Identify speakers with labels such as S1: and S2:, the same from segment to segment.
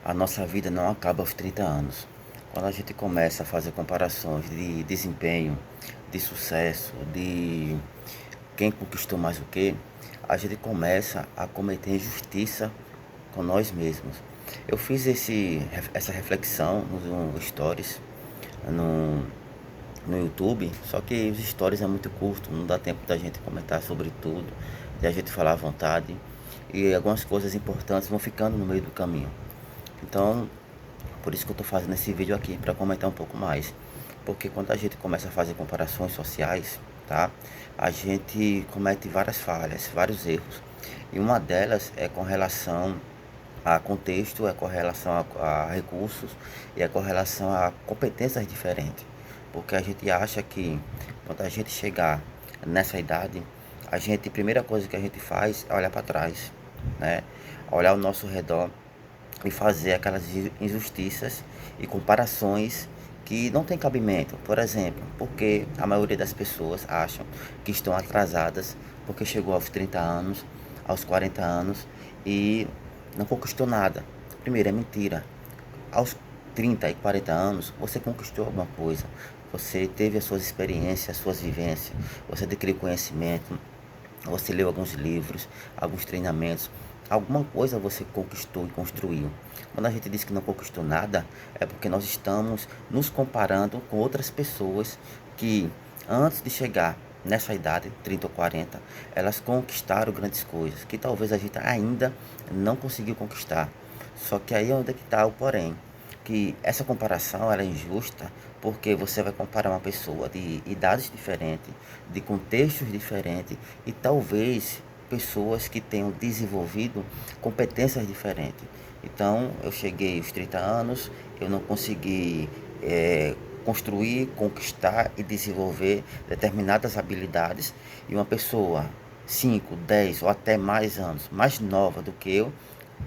S1: A nossa vida não acaba aos 30 anos. Quando a gente começa a fazer comparações de desempenho, de sucesso, de quem conquistou mais o que, a gente começa a cometer injustiça com nós mesmos. Eu fiz essa reflexão nos stories, no, no YouTube, só que os stories é muito curto, não dá tempo da gente comentar sobre tudo, de a gente falar à vontade, e algumas coisas importantes vão ficando no meio do caminho. Então, por isso que eu estou fazendo esse vídeo aqui, para comentar um pouco mais. Porque quando a gente começa a fazer comparações sociais, tá? A gente comete várias falhas, vários erros. E uma delas é com relação a contexto, é com relação a recursos e é com relação a competências diferentes. Porque a gente acha que quando a gente chegar nessa idade, a primeira coisa que a gente faz é olhar para trás, né? Olhar ao nosso redor e fazer aquelas injustiças e comparações que não tem cabimento. Por exemplo, porque a maioria das pessoas acham que estão atrasadas porque chegou aos 30 anos, aos 40 anos e não conquistou nada. Primeiro, é mentira. Aos 30 e 40 anos, você conquistou alguma coisa. Você teve as suas experiências, as suas vivências, você adquiriu conhecimento, você leu alguns livros, alguns treinamentos, alguma coisa você conquistou e construiu. Quando a gente diz que não conquistou nada, é porque nós estamos nos comparando com outras pessoas que antes de chegar nessa idade, 30 ou 40, elas conquistaram grandes coisas que talvez a gente ainda não conseguiu conquistar. Só que aí é onde é que está o porém, que essa comparação ela é injusta porque você vai comparar uma pessoa de idades diferentes, de contextos diferentes e talvez pessoas que tenham desenvolvido competências diferentes. Então, eu cheguei aos 30 anos, eu não consegui construir, conquistar e desenvolver determinadas habilidades e uma pessoa 5, 10 ou até mais anos, mais nova do que eu,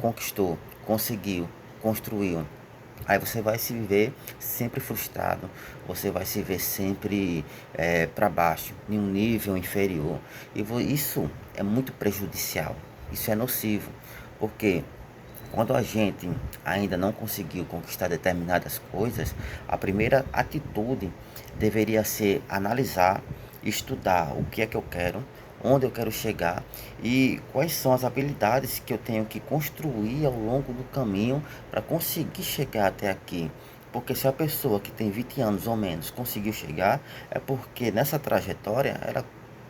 S1: conquistou, conseguiu, construiu. Aí você vai se ver sempre frustrado, você vai se ver sempre para baixo, em um nível inferior. E isso é muito prejudicial, isso é nocivo, porque quando a gente ainda não conseguiu conquistar determinadas coisas, a primeira atitude deveria ser analisar, estudar o que é que eu quero, onde eu quero chegar e quais são as habilidades que eu tenho que construir ao longo do caminho para conseguir chegar até aqui. Porque se a pessoa que tem 20 anos ou menos conseguiu chegar, é porque nessa trajetória ela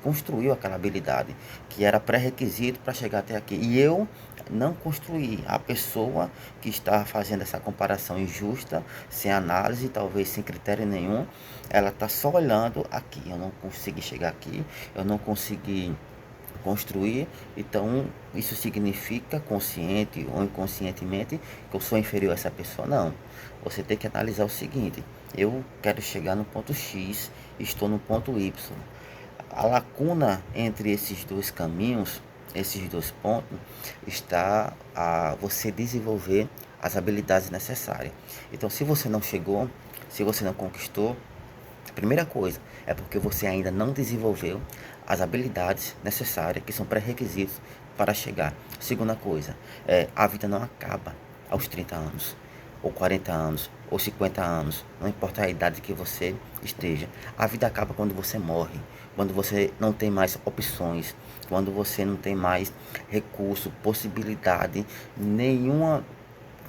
S1: construiu aquela habilidade que era pré-requisito para chegar até aqui. E eu não construí. A pessoa que está fazendo essa comparação injusta, sem análise, talvez sem critério nenhum, ela está só olhando aqui. Eu não consegui chegar aqui, eu não consegui construir, então isso significa consciente ou inconscientemente que eu sou inferior a essa pessoa? Não. Você tem que analisar o seguinte: eu quero chegar no ponto X, estou no ponto Y. A lacuna entre esses dois caminhos, esses dois pontos, está a você desenvolver as habilidades necessárias. Então, se você não chegou, se você não conquistou, a primeira coisa é porque você ainda não desenvolveu as habilidades necessárias, que são pré-requisitos para chegar. Segunda coisa, a vida não acaba aos 30 anos, ou 40 anos, ou 50 anos, não importa a idade que você esteja. A vida acaba quando você morre, quando você não tem mais opções, quando você não tem mais recurso, possibilidade, nenhuma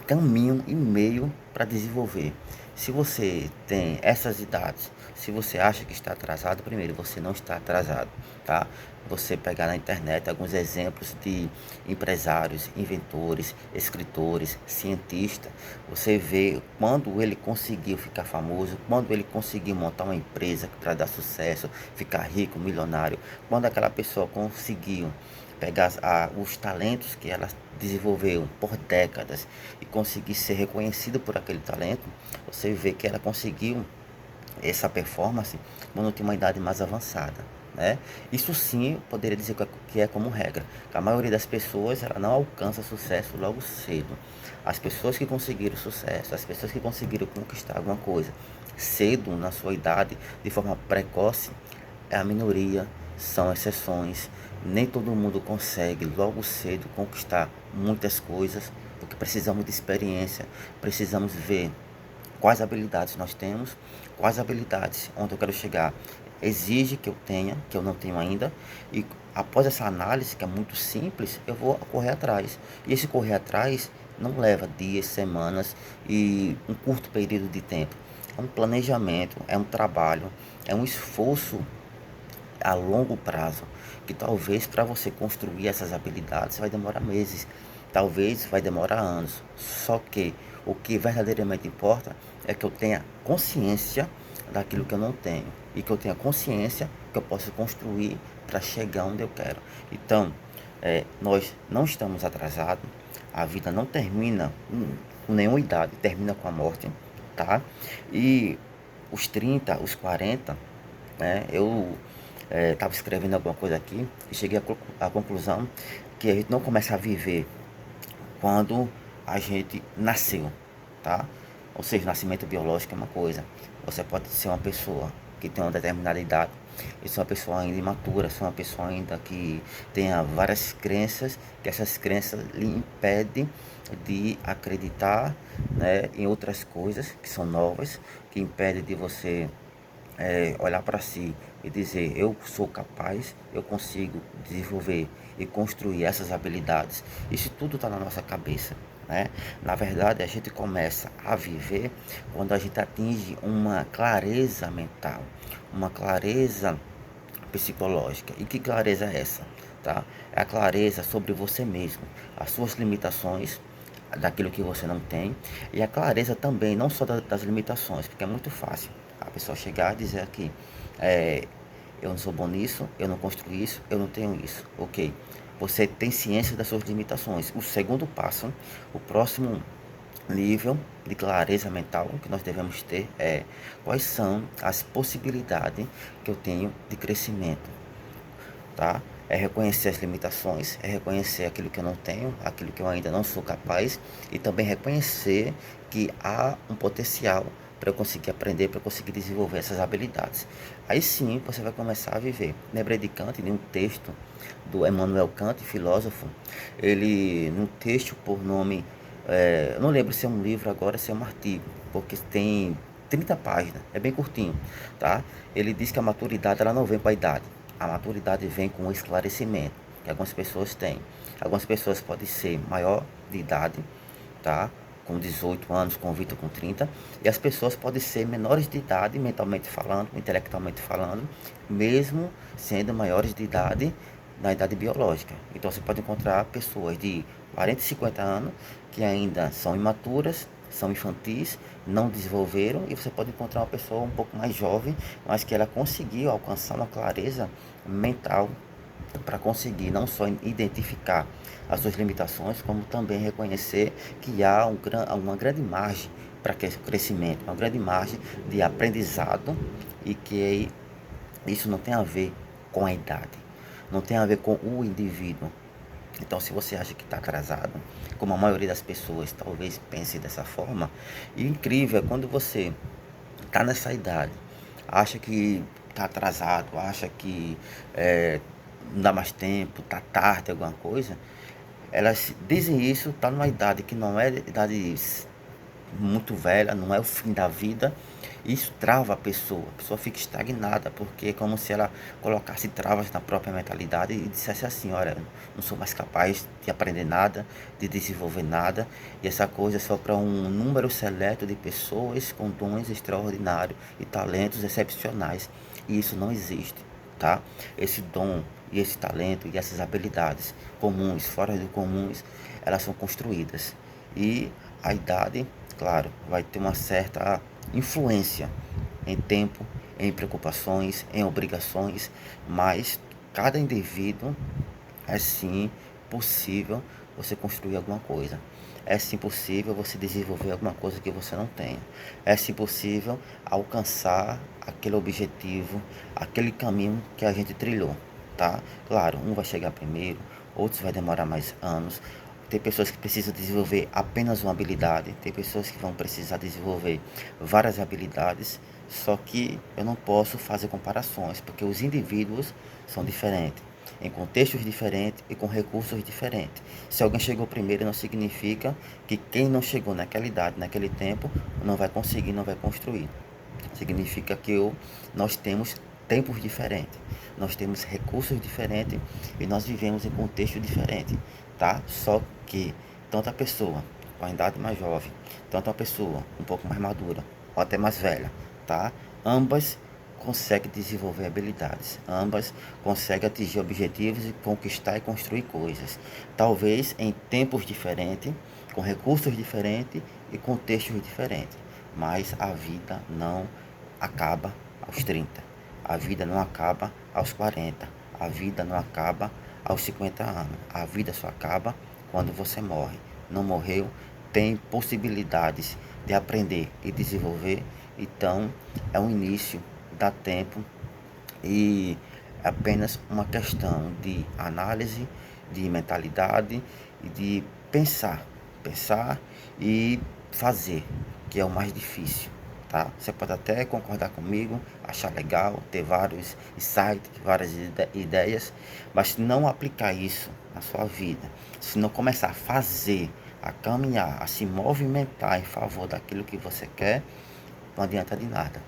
S1: caminho e meio para desenvolver. Se você tem essas idades, se você acha que está atrasado, primeiro, você não está atrasado, tá? Você pegar na internet alguns exemplos de empresários, inventores, escritores, cientistas, você vê quando ele conseguiu ficar famoso, quando ele conseguiu montar uma empresa para dar sucesso, ficar rico, milionário, quando aquela pessoa conseguiu pegar os talentos que ela desenvolveu por décadas e conseguir ser reconhecido por aquele talento, você vê que ela conseguiu essa performance quando tem uma idade mais avançada, né? Isso sim, eu poderia dizer que é como regra, que a maioria das pessoas ela não alcança sucesso logo cedo. As pessoas que conseguiram sucesso, as pessoas que conseguiram conquistar alguma coisa cedo na sua idade, de forma precoce, é a minoria, são exceções. Nem todo mundo consegue logo cedo conquistar muitas coisas, porque precisamos de experiência, precisamos ver quais habilidades nós temos, quais habilidades onde eu quero chegar exige que eu tenha, que eu não tenho ainda, e após essa análise, que é muito simples, eu vou correr atrás. E esse correr atrás não leva dias, semanas e um curto período de tempo. É um planejamento, é um trabalho, é um esforço a longo prazo, que talvez para você construir essas habilidades vai demorar meses, talvez vai demorar anos. Só que o que verdadeiramente importa é que eu tenha consciência daquilo que eu não tenho e que eu tenha consciência que eu posso construir para chegar onde eu quero. Então, nós não estamos atrasados, a vida não termina com nenhuma idade, termina com a morte, tá? E os 30, os 40, né? Eu estava escrevendo alguma coisa aqui e cheguei à conclusão que a gente não começa a viver quando a gente nasceu, tá? Ou seja, nascimento biológico é uma coisa. Você pode ser uma pessoa que tem uma determinada idade e ser uma pessoa ainda imatura, ser uma pessoa ainda que tenha várias crenças, que essas crenças lhe impedem de acreditar, né, em outras coisas que são novas, que impedem de você olhar para si e dizer eu sou capaz, eu consigo desenvolver e construir essas habilidades. Isso tudo está na nossa cabeça, né? Na verdade, a gente começa a viver quando a gente atinge uma clareza mental, uma clareza psicológica. E que clareza é essa? Tá? É a clareza sobre você mesmo, as suas limitações, daquilo que você não tem, e a clareza também, não só das limitações, porque é muito fácil a pessoa chegar e dizer aqui, é, eu não sou bom nisso, eu não construí isso, eu não tenho isso. Ok, você tem ciência das suas limitações. O segundo passo, o próximo nível de clareza mental que nós devemos ter é quais são as possibilidades que eu tenho de crescimento, tá? É reconhecer as limitações, é reconhecer aquilo que eu não tenho, aquilo que eu ainda não sou capaz, e também reconhecer que há um potencial para eu conseguir aprender, para eu conseguir desenvolver essas habilidades. Aí sim você vai começar a viver. Lembrei de Kant, de um texto do Emmanuel Kant, filósofo, ele, num texto por nome, eu não lembro se é um livro agora, se é um artigo, porque tem 30 páginas, é bem curtinho, tá? Ele diz que a maturidade ela não vem com a idade, a maturidade vem com o esclarecimento que algumas pessoas têm. Algumas pessoas podem ser maior de idade, tá? Com 18 anos, com 20, com 30, e as pessoas podem ser menores de idade, mentalmente falando, intelectualmente falando, mesmo sendo maiores de idade na idade biológica. Então você pode encontrar pessoas de 40 e 50 anos que ainda são imaturas, são infantis, não desenvolveram, e você pode encontrar uma pessoa um pouco mais jovem, mas que ela conseguiu alcançar uma clareza mental para conseguir não só identificar as suas limitações, como também reconhecer que há uma grande margem para crescimento, uma grande margem de aprendizado, e que isso não tem a ver com a idade, não tem a ver com o indivíduo. Então, se você acha que está atrasado, como a maioria das pessoas talvez pense dessa forma, e o incrível é quando você está nessa idade, acha que está atrasado, acha que não dá mais tempo, está tarde, alguma coisa, elas dizem isso, está numa idade que não é idade muito velha, não é o fim da vida. Isso trava a pessoa fica estagnada, porque é como se ela colocasse travas na própria mentalidade e dissesse assim, olha, não sou mais capaz de aprender nada, de desenvolver nada, e essa coisa é só para um número seleto de pessoas com dons extraordinários e talentos excepcionais, e isso não existe, tá? Esse dom e esse talento e essas habilidades comuns, fora do comuns, elas são construídas, e a idade, claro, vai ter uma certa influência em tempo, em preocupações, em obrigações, mas cada indivíduo é sim possível você construir alguma coisa. É sim possível você desenvolver alguma coisa que você não tenha. É sim possível alcançar aquele objetivo, aquele caminho que a gente trilhou, tá? Claro, um vai chegar primeiro, outros vai demorar mais anos. Tem pessoas que precisam desenvolver apenas uma habilidade, tem pessoas que vão precisar desenvolver várias habilidades, só que eu não posso fazer comparações, porque os indivíduos são diferentes. em contextos diferentes e com recursos diferentes. Se alguém chegou primeiro, não significa que quem não chegou naquela idade, naquele tempo, não vai conseguir, não vai construir. Significa que nós temos tempos diferentes, nós temos recursos diferentes e nós vivemos em contexto diferente, tá? Só que tanto a pessoa com a idade mais jovem, tanto a pessoa um pouco mais madura ou até mais velha, tá? Ambas conseguem desenvolver habilidades, ambas conseguem atingir objetivos e conquistar e construir coisas. Talvez em tempos diferentes, com recursos diferentes e contextos diferentes, mas a vida não acaba aos 30, a vida não acaba aos 40, a vida não acaba aos 50 anos, a vida só acaba quando você morre. Não morreu, tem possibilidades de aprender e desenvolver, então é um início, dá tempo e é apenas uma questão de análise, de mentalidade e de pensar e fazer, que é o mais difícil, tá? Você pode até concordar comigo, achar legal, ter vários insights, várias ideias, mas se não aplicar isso na sua vida, se não começar a fazer, a caminhar, a se movimentar em favor daquilo que você quer, não adianta de nada,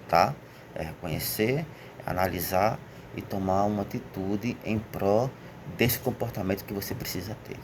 S1: tá? É reconhecer, analisar e tomar uma atitude em prol desse comportamento que você precisa ter.